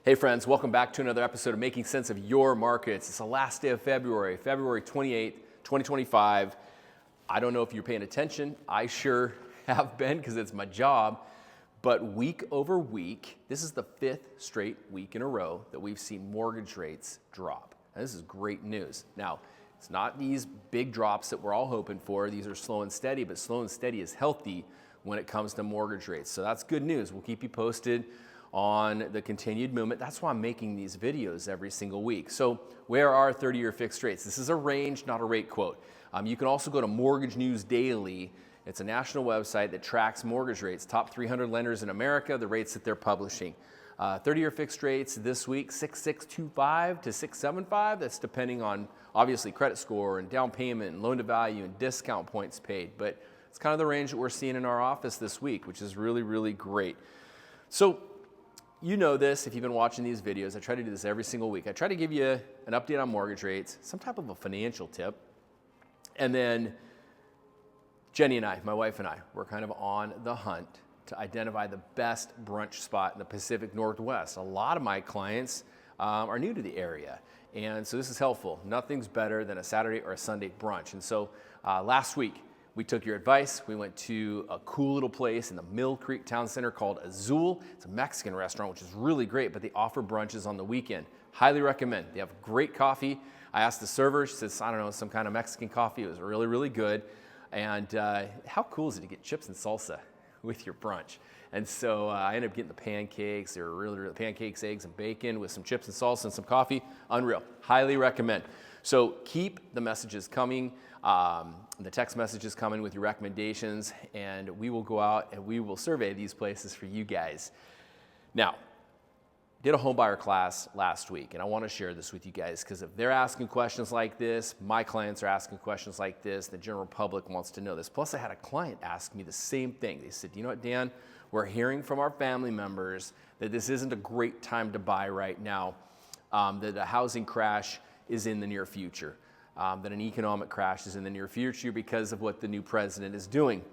Hey friends, welcome back to another episode of Making Sense of Your Markets. It's the last day of February, February 28th, 2025. I don't know if you're paying attention. I sure have been because it's my job. But week over week, this is the fifth straight week in a row that we've seen mortgage rates drop. And this is great news. Now, it's not these big drops that we're all hoping for. These are slow and steady, but slow and steady is healthy when it comes to mortgage rates. So that's good news. We'll keep you posted on the continued movement. That's why I'm making these videos every single week. So where are 30-year fixed rates? This is a range, not a rate quote. You can also go to Mortgage News Daily. It's a national website that tracks mortgage rates, top 300 lenders in America, the rates that they're publishing. 30-year fixed rates this week, 6.625 to 6.75. That's depending on obviously credit score and down payment and loan to value and discount points paid. But it's kind of the range that we're seeing in our office this week, which is really, really great. So you know this if you've been watching these videos. I try to do this every single week. I try to give you an update on mortgage rates, some type of a financial tip. And then Jenny and I, my wife and I, we're kind of on the hunt to identify the best brunch spot in the Pacific Northwest. A lot of my clients are new to the area. And so this is helpful. Nothing's better than a Saturday or a Sunday brunch. And so last week, we took your advice. We went to a cool little place in the Mill Creek Town Center called Azul. It's a Mexican restaurant, which is really great, but they offer brunches on the weekend. Highly recommend. They have great coffee. I asked the server, she says, I don't know, some kind of Mexican coffee. It was really, really good. And how cool is it to get chips and salsa with your brunch? And so I ended up getting the pancakes. They were really pancakes, eggs, and bacon with some chips and salsa and some coffee. Unreal. Highly recommend. So keep the messages coming. The text messages coming with your recommendations, and we will go out and we will survey these places for you guys. Now, did a homebuyer class last week, and I want to share this with you guys because if they're asking questions like this, my clients are asking questions like this, the general public wants to know this. Plus, I had a client ask me the same thing. They said, you know what, Dan, we're hearing from our family members that this isn't a great time to buy right now, that a housing crash is in the near future. That an economic crash is in the near future because of what the new president is doing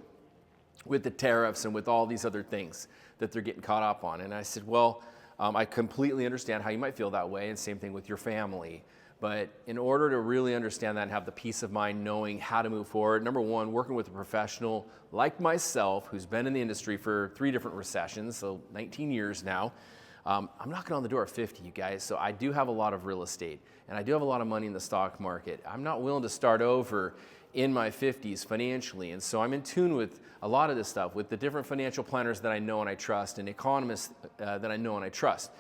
with the tariffs and with all these other things that they're getting caught up on. And I said, well, I completely understand how you might feel that way, and same thing with your family. But in order to really understand that and have the peace of mind knowing how to move forward, number one, working with a professional like myself who's been in the industry for 3 different recessions, so 19 years now. I'm knocking on the door of 50, you guys, so I do have a lot of real estate, and I do have a lot of money in the stock market. I'm not willing to start over in my 50s financially, and so I'm in tune with a lot of this stuff, with the different financial planners that I know and I trust, and economists that I know and I trust.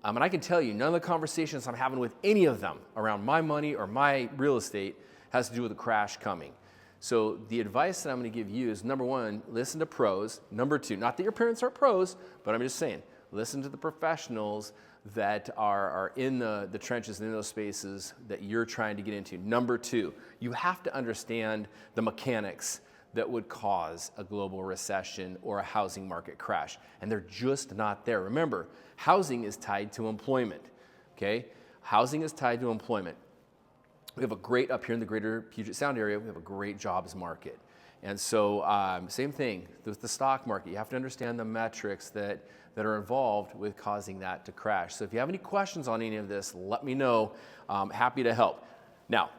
And I can tell you, none of the conversations I'm having with any of them around my money or my real estate has to do with a crash coming. So the advice that I'm going to give you is, number one, listen to pros. Number two, not that your parents are pros, but I'm just saying, listen to the professionals that are in the trenches and in those spaces that you're trying to get into. Number two, you have to understand the mechanics that would cause a global recession or a housing market crash. And they're just not there. Remember, housing is tied to employment, okay? Housing is tied to employment. We have a great, up here in the greater Puget Sound area, we have a great jobs market. And so same thing with the stock market. You have to understand the metrics that are involved with causing that to crash. So if you have any questions on any of this, let me know. I'm happy to help. Now,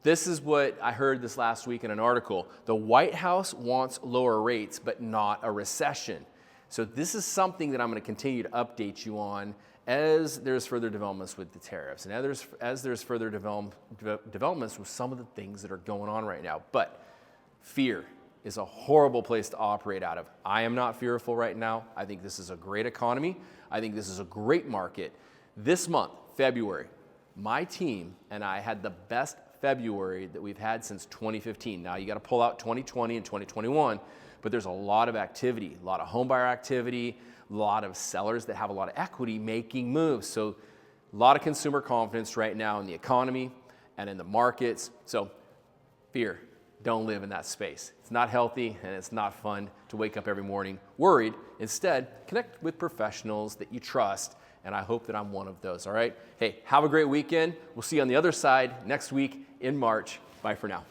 this is what I heard this last week in an article. The White House wants lower rates, but not a recession. So this is something that I'm going to continue to update you on as there's further developments with the tariffs and as there's further developments with some of the things that are going on right now. But fear is a horrible place to operate out of. I am not fearful right now. I think this is a great economy. I think this is a great market. This month, February, my team and I had the best February that we've had since 2015. Now you got to pull out 2020 and 2021, but there's a lot of activity, a lot of homebuyer activity, a lot of sellers that have a lot of equity making moves. So a lot of consumer confidence right now in the economy and in the markets. So fear. Don't live in that space. It's not healthy and it's not fun to wake up every morning worried. Instead, connect with professionals that you trust, and I hope that I'm one of those, all right? Hey, have a great weekend. We'll see you on the other side next week in March. Bye for now.